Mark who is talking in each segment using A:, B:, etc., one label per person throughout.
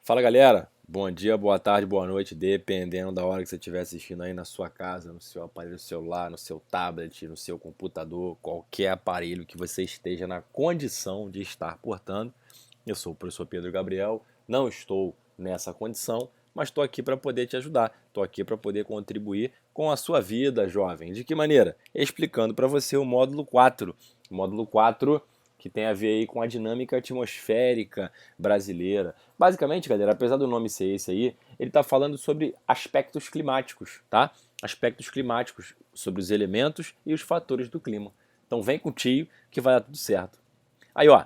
A: Fala galera, bom dia, boa tarde, boa noite, dependendo da hora que você estiver assistindo aí na sua casa, no seu aparelho celular, no seu tablet, no seu computador, qualquer aparelho que você esteja na condição de estar portando. Eu sou o professor Pedro Gabriel, não estou nessa condição, mas estou aqui para poder te ajudar, estou aqui para poder contribuir com a sua vida, jovem. De que maneira? Explicando para você o módulo 4. O módulo 4 que tem a ver aí com a dinâmica atmosférica brasileira. Basicamente, galera, apesar do nome ser esse aí, ele está falando sobre aspectos climáticos, tá? Aspectos climáticos, sobre os elementos e os fatores do clima. Então vem com o tio que vai dar tudo certo. Aí, ó,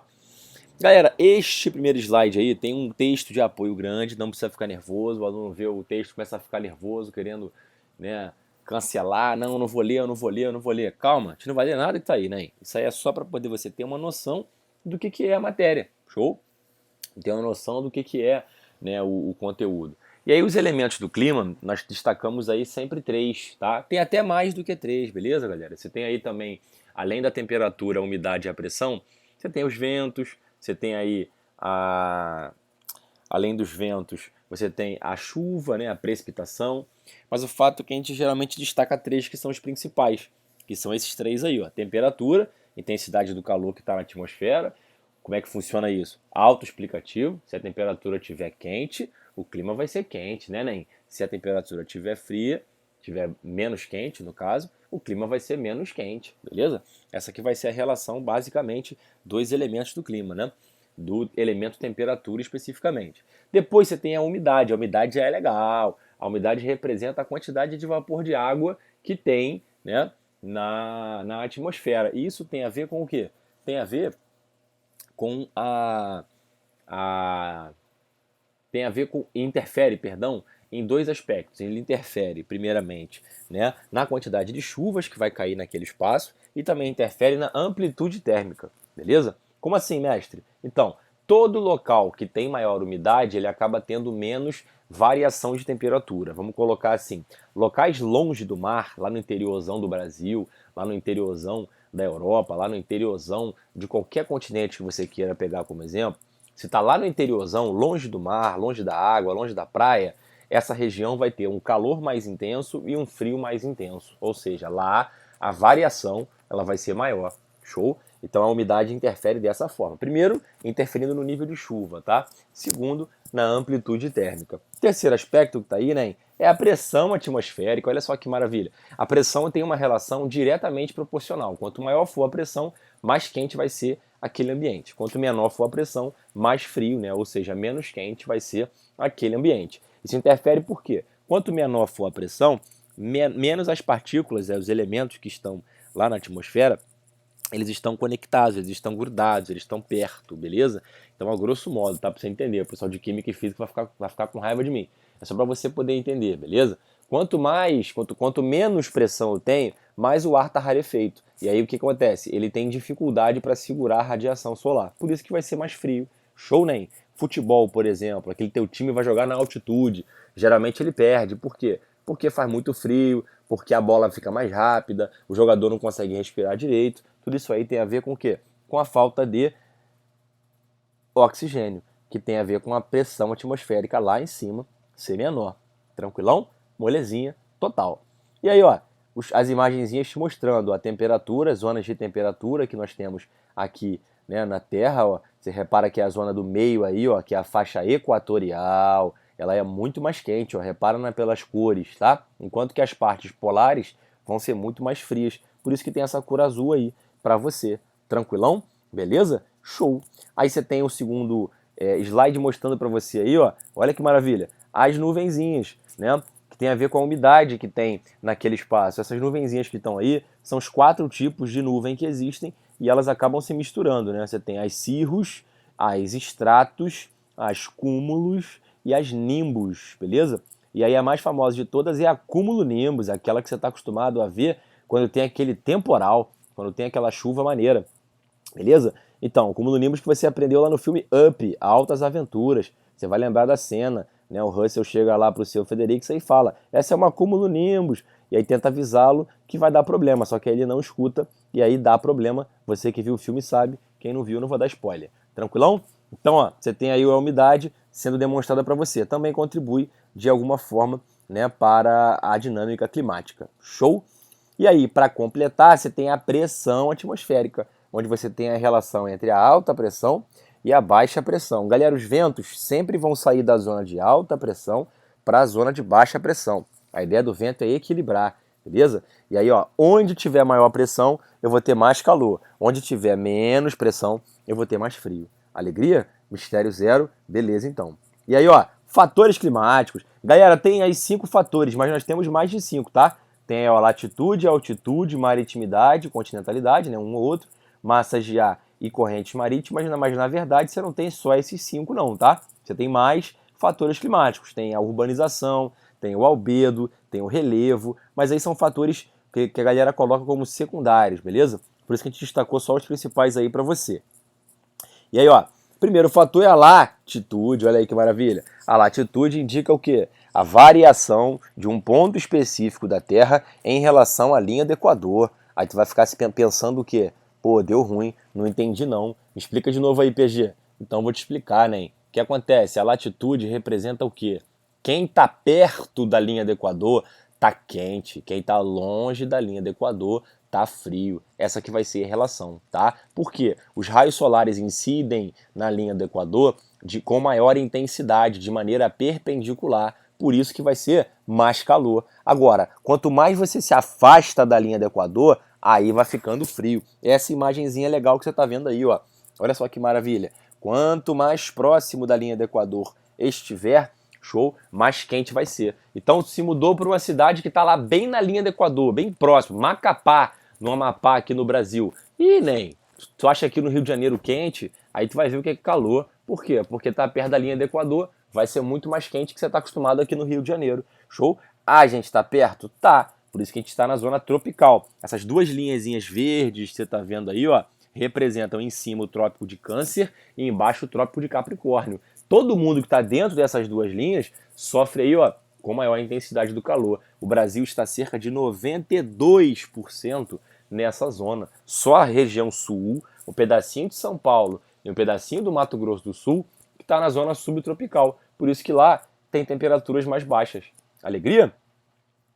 A: galera, este primeiro slide aí tem um texto de apoio grande, não precisa ficar nervoso, o aluno vê o texto, começa a ficar nervoso, querendo, né, cancelar, não, eu não vou ler, eu não vou ler, eu não vou ler. Calma, a gente não vai ler nada que tá aí, né? Isso aí é só para poder você ter uma noção do que é a matéria, show? Ter uma noção do que é, né, o conteúdo. E aí os elementos do clima, nós destacamos aí sempre três, tá? Tem até mais do que três, beleza, galera? Você tem aí também, além da temperatura, a umidade e a pressão, você tem os ventos, você tem aí além dos ventos, você tem a chuva, né, a precipitação, mas o fato é que a gente geralmente destaca três que são os principais, que são esses três aí, ó, temperatura, intensidade do calor que está na atmosfera. Como é que funciona isso? Autoexplicativo. Se a temperatura estiver quente, o clima vai ser quente, né, Nen? Se a temperatura estiver fria, estiver menos quente, no caso, o clima vai ser menos quente, beleza? Essa aqui vai ser a relação, basicamente, dos elementos do clima, né? Do elemento temperatura especificamente. Depois você tem a umidade. A umidade já é legal. A umidade representa a quantidade de vapor de água que tem, né, na atmosfera. E isso tem a ver com o quê? Tem a ver com a tem a ver com interfere, perdão, em dois aspectos. Ele interfere, primeiramente, né, na quantidade de chuvas que vai cair naquele espaço e também interfere na amplitude térmica, beleza? Como assim, mestre? Então, todo local que tem maior umidade, ele acaba tendo menos variação de temperatura. Vamos colocar assim, locais longe do mar, lá no interiorzão do Brasil, lá no interiorzão da Europa, lá no interiorzão de qualquer continente que você queira pegar como exemplo, se está lá no interiorzão, longe do mar, longe da água, longe da praia, essa região vai ter um calor mais intenso e um frio mais intenso. Ou seja, lá a variação ela vai ser maior. Show? Então a umidade interfere dessa forma. Primeiro, interferindo no nível de chuva, tá? Segundo, na amplitude térmica. Terceiro aspecto que está aí, né, é a pressão atmosférica. Olha só que maravilha. A pressão tem uma relação diretamente proporcional. Quanto maior for a pressão, mais quente vai ser aquele ambiente. Quanto menor for a pressão, mais frio, né? Ou seja, menos quente vai ser aquele ambiente. Isso interfere por quê? Quanto menor for a pressão, menos as partículas, os elementos que estão lá na atmosfera, eles estão conectados, eles estão grudados, eles estão perto, beleza? Então, a grosso modo, tá? Pra você entender, o pessoal de Química e Física vai ficar com raiva de mim. É só para você poder entender, beleza? Quanto menos pressão eu tenho, mais o ar está rarefeito. E aí o que acontece? Ele tem dificuldade para segurar a radiação solar. Por isso que vai ser mais frio. Show, nem? Futebol, por exemplo, aquele teu time vai jogar na altitude. Geralmente ele perde. Por quê? Porque faz muito frio, porque a bola fica mais rápida, o jogador não consegue respirar direito. Tudo isso aí tem a ver com o quê? Com a falta de oxigênio, que tem a ver com a pressão atmosférica lá em cima ser menor. Tranquilão? Molezinha total. E aí, ó, as imagenzinhas te mostrando a temperatura, zonas de temperatura que nós temos aqui, né, na Terra, ó. Você repara que é a zona do meio aí, ó, que é a faixa equatorial, ela é muito mais quente, ó, repara pelas cores, tá? Enquanto que as partes polares vão ser muito mais frias. Por isso que tem essa cor azul aí para você. Tranquilão? Beleza? Show. Aí você tem o segundo slide mostrando para você aí, ó. Olha que maravilha. As nuvenzinhas, né? Que tem a ver com a umidade que tem naquele espaço. Essas nuvenzinhas que estão aí são os 4 tipos de nuvem que existem e elas acabam se misturando, né? Você tem as cirros, as estratos, as cúmulos e as nimbus, beleza? E aí a mais famosa de todas é a cúmulo-nimbus, aquela que você está acostumado a ver quando tem aquele temporal, quando tem aquela chuva maneira, beleza? Então, o cúmulo-nimbus que você aprendeu lá no filme Up, Altas Aventuras. Você vai lembrar da cena, né? O Russell chega lá pro seu Frederickson e fala, essa é uma cúmulo-nimbus. E aí tenta avisá-lo que vai dar problema, só que aí ele não escuta e aí dá problema. Você que viu o filme sabe, quem não viu não vou dar spoiler. Tranquilão? Então, ó, você tem aí a umidade sendo demonstrada para você. Também contribui de alguma forma, né, para a dinâmica climática. Show? E aí, para completar, você tem a pressão atmosférica, onde você tem a relação entre a alta pressão e a baixa pressão. Galera, os ventos sempre vão sair da zona de alta pressão para a zona de baixa pressão. A ideia do vento é equilibrar, beleza? E aí, ó, onde tiver maior pressão, eu vou ter mais calor. Onde tiver menos pressão, eu vou ter mais frio. Alegria? Mistério zero, beleza então. E aí, ó, fatores climáticos. Galera, tem aí 5 fatores, mas nós temos mais de 5, tá? Tem a latitude, altitude, maritimidade, continentalidade, né, um ou outro, massas de ar e correntes marítimas, mas na verdade você não tem só esses 5 não, tá? Você tem mais fatores climáticos, tem a urbanização, tem o albedo, tem o relevo, mas aí são fatores que a galera coloca como secundários, beleza? Por isso que a gente destacou só os principais aí para você. E aí, ó, primeiro fator é a latitude, olha aí que maravilha. A latitude indica o quê? A variação de um ponto específico da Terra em relação à linha do Equador. Aí tu vai ficar pensando o quê? Pô, deu ruim, não entendi não. Me explica de novo aí, PG. Então vou te explicar, né? O que acontece? A latitude representa o quê? Quem está perto da linha do Equador tá quente, quem está longe da linha do Equador tá frio. Essa que vai ser a relação, tá? Porque os raios solares incidem na linha do Equador com maior intensidade, de maneira perpendicular. Por isso que vai ser mais calor. Agora, quanto mais você se afasta da linha do Equador, aí vai ficando frio. Essa imagenzinha legal que você está vendo aí, ó. Olha só que maravilha. Quanto mais próximo da linha do Equador estiver, show, mais quente vai ser. Então se mudou para uma cidade que está lá bem na linha do Equador, bem próximo, Macapá, no Amapá, aqui no Brasil. E nem, tu acha aqui no Rio de Janeiro quente, aí tu vai ver o que é calor. Por quê? Porque tá perto da linha do Equador, vai ser muito mais quente que você está acostumado aqui no Rio de Janeiro. Show? A gente está perto? Tá. Por isso que a gente está na zona tropical. Essas duas linhazinhas verdes que você está vendo aí, ó, representam em cima o Trópico de Câncer e embaixo o Trópico de Capricórnio. Todo mundo que está dentro dessas duas linhas sofre aí, ó, com maior intensidade do calor. O Brasil está cerca de 92% nessa zona. Só a região sul, um pedacinho de São Paulo e um pedacinho do Mato Grosso do Sul, que está na zona subtropical. Por isso que lá tem temperaturas mais baixas. Alegria?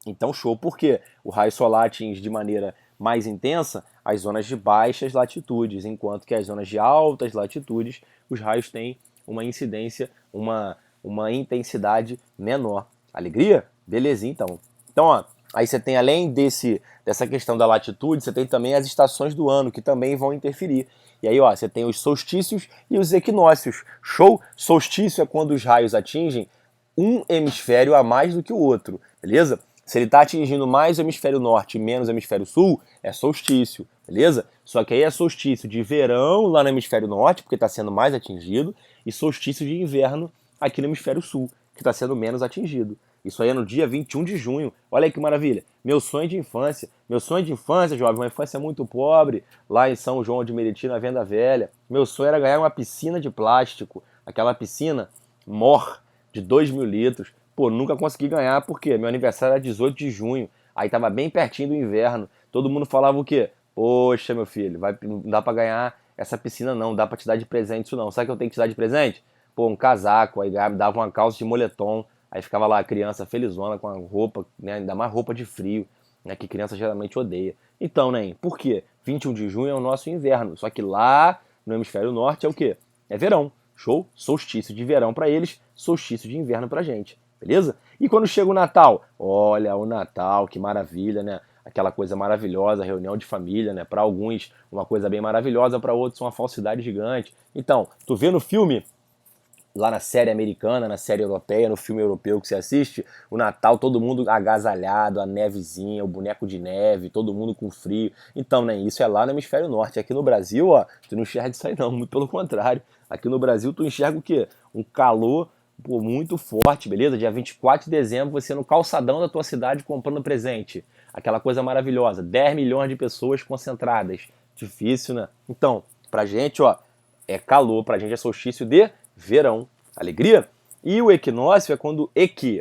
A: Então show, porque o raio solar atinge de maneira mais intensa as zonas de baixas latitudes, enquanto que as zonas de altas latitudes, os raios têm uma incidência, uma intensidade menor. Alegria? Belezinha então. Então, ó, aí você tem, além dessa questão da latitude, você tem também as estações do ano, que também vão interferir. E aí, ó, você tem os solstícios e os equinócios. Show? Solstício é quando os raios atingem um hemisfério a mais do que o outro, beleza? Se ele está atingindo mais o hemisfério norte e menos o hemisfério sul, é solstício, beleza? Só que aí é solstício de verão lá no hemisfério norte, porque está sendo mais atingido, e solstício de inverno aqui no hemisfério sul, que está sendo menos atingido. Isso aí é no dia 21 de junho. Olha aí que maravilha. Meu sonho de infância. Meu sonho de infância, jovem, uma infância muito pobre, lá em São João de Meriti, na Venda Velha. Meu sonho era ganhar uma piscina de plástico. Aquela piscina mor de 2.000 litros. Pô, nunca consegui ganhar, porque meu aniversário era 18 de junho. Aí tava bem pertinho do inverno. Todo mundo falava o quê? Poxa, meu filho, não dá pra ganhar essa piscina não, não dá pra te dar de presente isso não. Sabe o que eu tenho que te dar de presente? Pô, um casaco, aí dava uma calça de moletom. Aí ficava lá a criança felizona com a roupa, né, ainda mais roupa de frio, né, que criança geralmente odeia. Então, né, por quê? 21 de junho é o nosso inverno, só que lá no hemisfério norte é o quê? É verão, show? Solstício de verão para eles, solstício de inverno pra gente, beleza? E quando chega o Natal? Olha, o Natal, que maravilha, né? Aquela coisa maravilhosa, reunião de família, né? Para alguns uma coisa bem maravilhosa, para outros uma falsidade gigante. Então, tu vê no filme lá na série americana, na série europeia, no filme europeu que você assiste, o Natal, todo mundo agasalhado, a nevezinha, o boneco de neve, todo mundo com frio. Então, né, isso é lá no hemisfério norte. Aqui no Brasil, ó, tu não enxerga isso aí não, muito pelo contrário. Aqui no Brasil tu enxerga o quê? Um calor, pô, muito forte, beleza? Dia 24 de dezembro, você no calçadão da tua cidade comprando presente. Aquela coisa maravilhosa, 10 milhões de pessoas concentradas. Difícil, né? Então, pra gente, ó, é calor, pra gente é solstício de verão. Alegria? E o equinócio é quando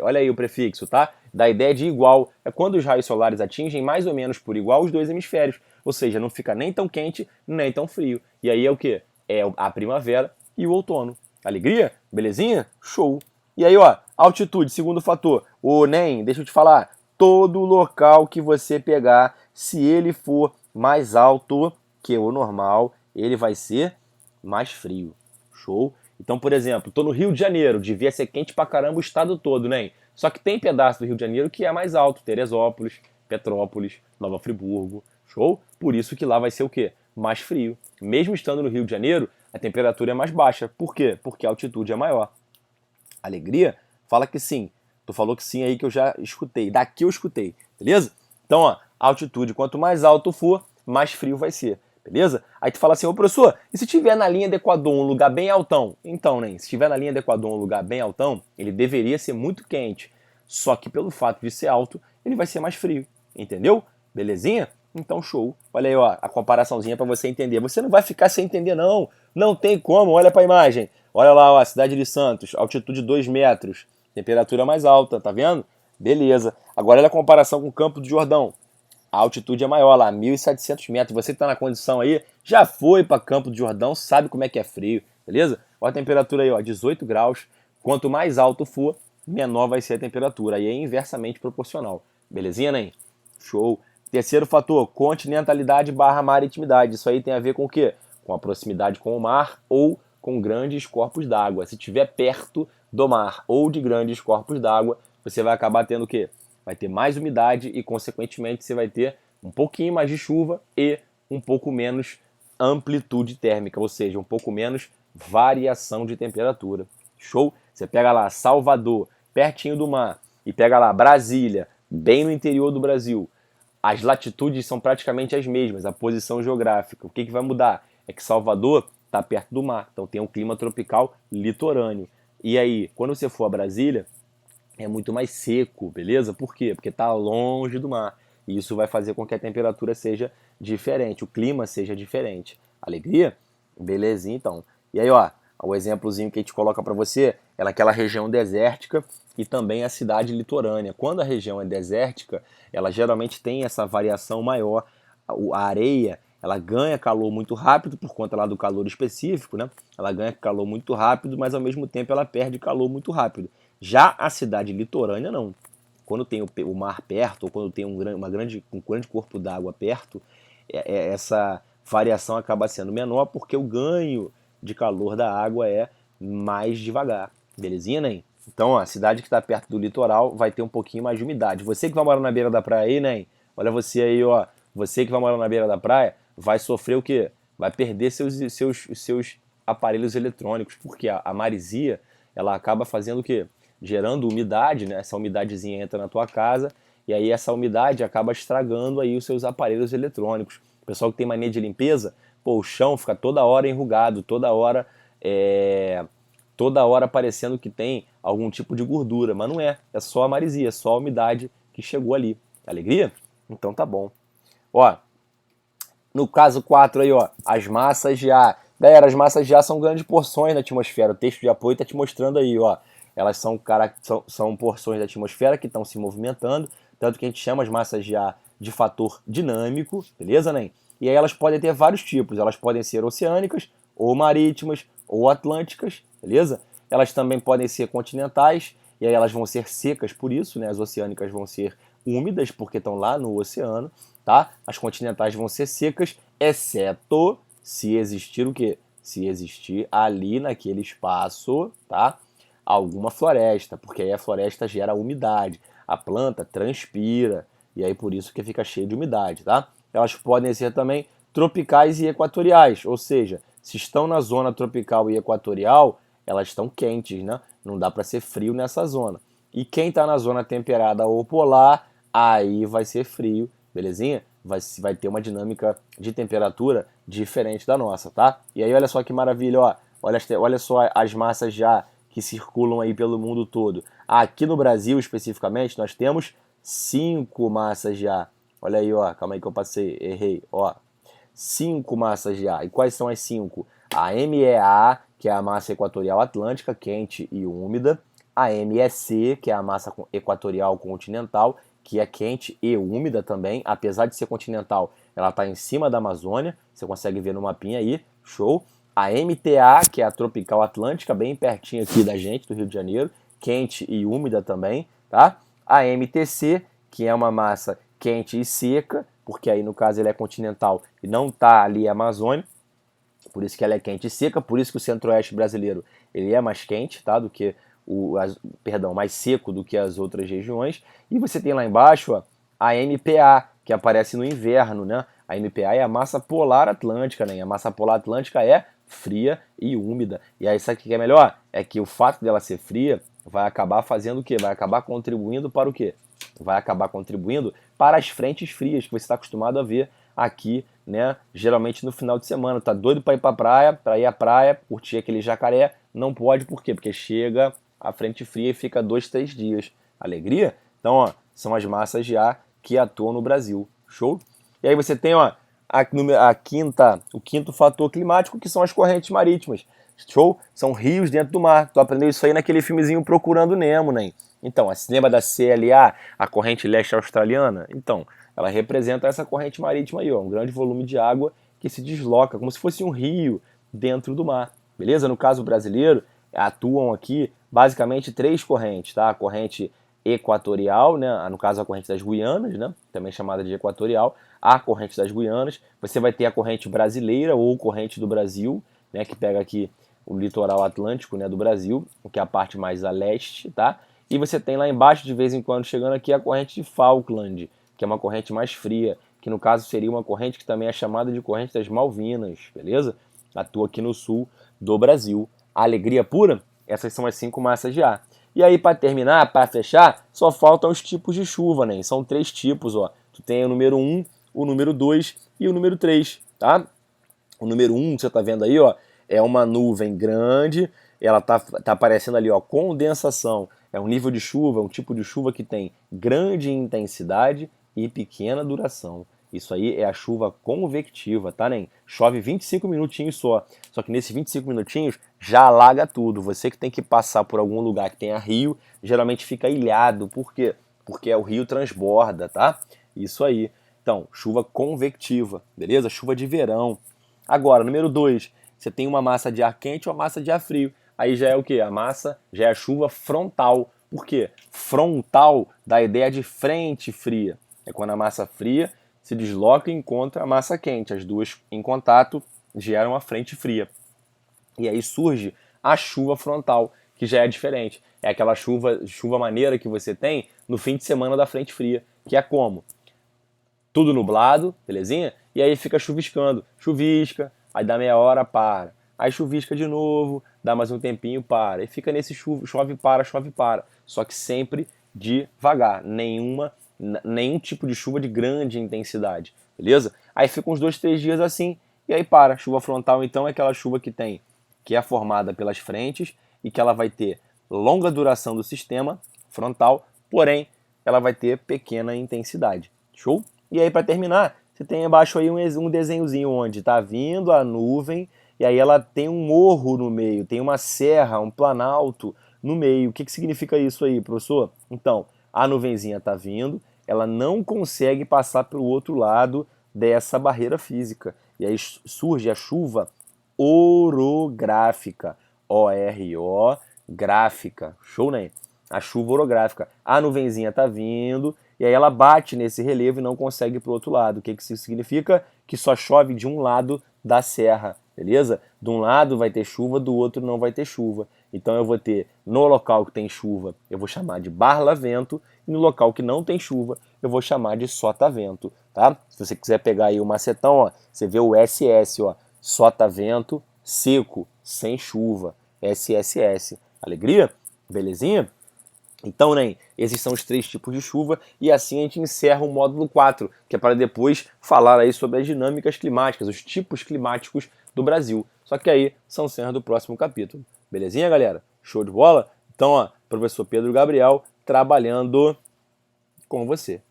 A: olha aí o prefixo, tá? Da ideia de igual, é quando os raios solares atingem mais ou menos por igual os dois hemisférios. Ou seja, não fica nem tão quente, nem tão frio. E aí é o quê? É a primavera e o outono. Alegria? Belezinha? Show! E aí, ó, altitude, segundo fator. Ô, NEM, deixa eu te falar, todo local que você pegar, se ele for mais alto que o normal, ele vai ser mais frio. Show? Então, por exemplo, tô no Rio de Janeiro, devia ser quente pra caramba o estado todo, né? Só que tem pedaço do Rio de Janeiro que é mais alto, Teresópolis, Petrópolis, Nova Friburgo, show? Por isso que lá vai ser o quê? Mais frio. Mesmo estando no Rio de Janeiro, a temperatura é mais baixa. Por quê? Porque a altitude é maior. Alegria? Fala que sim. Tu falou que sim aí que eu já escutei. Daqui eu escutei, beleza? Então, ó, altitude, quanto mais alto for, mais frio vai ser, beleza? Aí tu fala assim, ô professor, e se tiver na linha do Equador um lugar bem altão? Então, né, se tiver na linha do Equador um lugar bem altão, ele deveria ser muito quente. Só que pelo fato de ser alto, ele vai ser mais frio, entendeu? Belezinha? Então, show. Olha aí, ó, a comparaçãozinha para você entender. Você não vai ficar sem entender, não. Não tem como. Olha para a imagem. Olha lá, ó, cidade de Santos, altitude 2 metros, temperatura mais alta, tá vendo? Beleza. Agora olha a comparação com o Campo do Jordão. A altitude é maior lá, 1.700 metros. Você que tá na condição aí, já foi para Campo do Jordão, sabe como é que é frio, beleza? Olha a temperatura aí, ó, 18 graus. Quanto mais alto for, menor vai ser a temperatura. Aí é inversamente proporcional. Belezinha, né? Show. Terceiro fator, continentalidade barra maritimidade. Isso aí tem a ver com o quê? Com a proximidade com o mar ou com grandes corpos d'água. Se estiver perto do mar ou de grandes corpos d'água, você vai acabar tendo o quê? Vai ter mais umidade e, consequentemente, você vai ter um pouquinho mais de chuva e um pouco menos amplitude térmica, ou seja, um pouco menos variação de temperatura. Show? Você pega lá Salvador, pertinho do mar, e pega lá Brasília, bem no interior do Brasil. As latitudes são praticamente as mesmas, a posição geográfica. O que vai mudar? É que Salvador está perto do mar, então tem um clima tropical litorâneo. E aí, quando você for a Brasília, é muito mais seco, beleza? Por quê? Porque está longe do mar. E isso vai fazer com que a temperatura seja diferente, o clima seja diferente. Alegria? Belezinha, então. E aí, ó, o exemplozinho que a gente coloca para você é naquela região desértica e também a cidade litorânea. Quando a região é desértica, ela geralmente tem essa variação maior. A areia, ela ganha calor muito rápido por conta lá do calor específico, né? Ela ganha calor muito rápido, mas ao mesmo tempo ela perde calor muito rápido. Já a cidade litorânea, não. Quando tem o mar perto, ou quando tem um grande corpo d'água perto, essa variação acaba sendo menor porque o ganho de calor da água é mais devagar. Belezinha, né? Então, ó, a cidade que está perto do litoral vai ter um pouquinho mais de umidade. Você que vai morar na beira da praia aí, né? Olha você aí, ó. Você que vai morar na beira da praia vai sofrer o quê? Vai perder seus aparelhos eletrônicos, porque a maresia, ela acaba fazendo o quê? Gerando umidade, né? Essa umidadezinha entra na tua casa e aí essa umidade acaba estragando aí os seus aparelhos eletrônicos. O pessoal que tem mania de limpeza, pô, o chão fica toda hora enrugado, toda hora parecendo que tem algum tipo de gordura, mas não é, é só a maresia, é só a umidade que chegou ali. Alegria? Então tá bom. Ó, no caso 4 aí, ó, as massas de ar. Galera, as massas de ar são grandes porções da atmosfera. O texto de apoio está te mostrando aí, ó. Elas são porções da atmosfera que estão se movimentando, tanto que a gente chama as massas de ar de fator dinâmico, beleza, né? E aí elas podem ter vários tipos. Elas podem ser oceânicas, ou marítimas, ou atlânticas, beleza? Elas também podem ser continentais, e aí elas vão ser secas por isso, né? As oceânicas vão ser úmidas, porque estão lá no oceano, tá? As continentais vão ser secas, exceto se existir o quê? Se existir ali naquele espaço, tá? Alguma floresta, porque aí a floresta gera umidade, a planta transpira, e aí por isso que fica cheio de umidade, tá? Elas podem ser também tropicais e equatoriais, ou seja, se estão na zona tropical e equatorial, elas estão quentes, né? Não dá para ser frio nessa zona. E quem está na zona temperada ou polar, aí vai ser frio, belezinha? Vai ter uma dinâmica de temperatura diferente da nossa, tá? E aí olha só que maravilha, ó. Olha só as massas já que circulam aí pelo mundo todo. Aqui no Brasil, especificamente, nós temos 5 massas de ar. Olha aí, ó. Calma aí que eu passei. Errei. Ó. 5 massas de ar. E quais são as 5? A MEA, que é a massa equatorial atlântica, quente e úmida. A MEC, que é a massa equatorial continental, que é quente e úmida também. Apesar de ser continental, ela está em cima da Amazônia. Você consegue ver no mapinha aí. Show. a MTA, que é a tropical atlântica, bem pertinho aqui da gente, do Rio de Janeiro, quente e úmida também, tá? A MTC, que é uma massa quente e seca, porque aí no caso ele é continental e não está ali a Amazônia, por isso que ela é quente e seca, por isso que o centro-oeste brasileiro ele é mais quente, tá? Do que mais seco do que as outras regiões. E você tem lá embaixo, ó, a MPA, que aparece no inverno, né? A MPA é a massa polar atlântica, né? E a massa polar atlântica é fria e úmida. E aí sabe o que é melhor? É que o fato dela ser fria vai acabar fazendo o quê? Vai acabar contribuindo para o quê? Vai acabar contribuindo para as frentes frias que você está acostumado a ver aqui, né? Geralmente no final de semana. Tá doido para ir para praia, para ir à praia, curtir aquele jacaré, não pode, por quê? Porque chega a frente fria e fica 2, 3 dias. Alegria? Então, ó, são as massas de ar que atuam no Brasil. Show? E aí você tem, ó, o quinto fator climático, que são as correntes marítimas. Show? São rios dentro do mar. Tu aprendeu isso aí naquele filmezinho Procurando Nemo, né? Então, você lembra da CLA, a corrente leste australiana? Então, ela representa essa corrente marítima aí, ó, um grande volume de água que se desloca, como se fosse um rio dentro do mar. Beleza? No caso brasileiro, atuam aqui basicamente 3 correntes, tá? A corrente equatorial, né? No caso a corrente das Guianas, né? Também chamada de equatorial, a corrente das Guianas. Você vai ter a corrente brasileira ou corrente do Brasil, né? Que pega aqui o litoral atlântico, né? Do Brasil, que é a parte mais a leste, tá? E você tem lá embaixo, de vez em quando, chegando aqui, a corrente de Falkland, que é uma corrente mais fria, que no caso seria uma corrente que também é chamada de corrente das Malvinas, beleza? Atua aqui no sul do Brasil. A alegria pura? Essas são as 5 massas de ar. E aí, para terminar, para fechar, só faltam os tipos de chuva, né? São 3 tipos, ó. Tu tem o número 1, o número 2 e o número 3, tá? O número 1, você tá vendo aí, ó, é uma nuvem grande, ela tá aparecendo ali, ó, condensação. É um nível de chuva, um tipo de chuva que tem grande intensidade e pequena duração. Isso aí é a chuva convectiva, tá, Nen? Chove 25 minutinhos só. Só que nesses 25 minutinhos já alaga tudo. Você que tem que passar por algum lugar que tenha rio, geralmente fica ilhado. Por quê? Porque o rio transborda, tá? Isso aí. Então, chuva convectiva, beleza? Chuva de verão. Agora, número 2, você tem uma massa de ar quente ou uma massa de ar frio. Aí já é o que? A massa já é a chuva frontal. Por quê? Frontal dá a ideia de frente fria. É quando a massa fria se desloca e encontra a massa quente. As duas em contato geram a frente fria. E aí surge a chuva frontal, que já é diferente. É aquela chuva maneira que você tem no fim de semana da frente fria, que é como? Tudo nublado, belezinha? E aí fica chuviscando. Chuvisca, aí dá meia hora, para. Aí chuvisca de novo, dá mais um tempinho, para. E fica nesse chove, para, chove, para. Só que sempre devagar. Nenhum tipo de chuva de grande intensidade, beleza? Aí fica uns 2, 3 dias assim, e aí para. Chuva frontal, então, é aquela chuva que é formada pelas frentes e que ela vai ter longa duração do sistema frontal, porém, ela vai ter pequena intensidade. Show? E aí, para terminar, você tem abaixo aí um desenhozinho onde está vindo a nuvem e aí ela tem um morro no meio, tem uma serra, um planalto no meio. O que significa isso aí, professor? Então, a nuvenzinha está vindo, ela não consegue passar para o outro lado dessa barreira física. E aí surge a chuva orográfica. O-R-O, gráfica. Show, né? A chuva orográfica. A nuvenzinha está vindo e aí ela bate nesse relevo e não consegue ir para o outro lado. O que isso significa? Que só chove de um lado da serra, beleza? De um lado vai ter chuva, do outro não vai ter chuva. Então eu vou ter, no local que tem chuva, eu vou chamar de barlavento, e no local que não tem chuva, eu vou chamar de sotavento, tá? Se você quiser pegar aí o macetão, ó, você vê o SS, ó, sotavento, seco, sem chuva, SSS. Alegria? Belezinha? Então, né, esses são os 3 tipos de chuva e assim a gente encerra o módulo 4, que é para depois falar aí sobre as dinâmicas climáticas, os tipos climáticos do Brasil. Só que aí são cenas do próximo capítulo. Belezinha, galera? Show de bola? Então, ó, professor Pedro Gabriel trabalhando com você.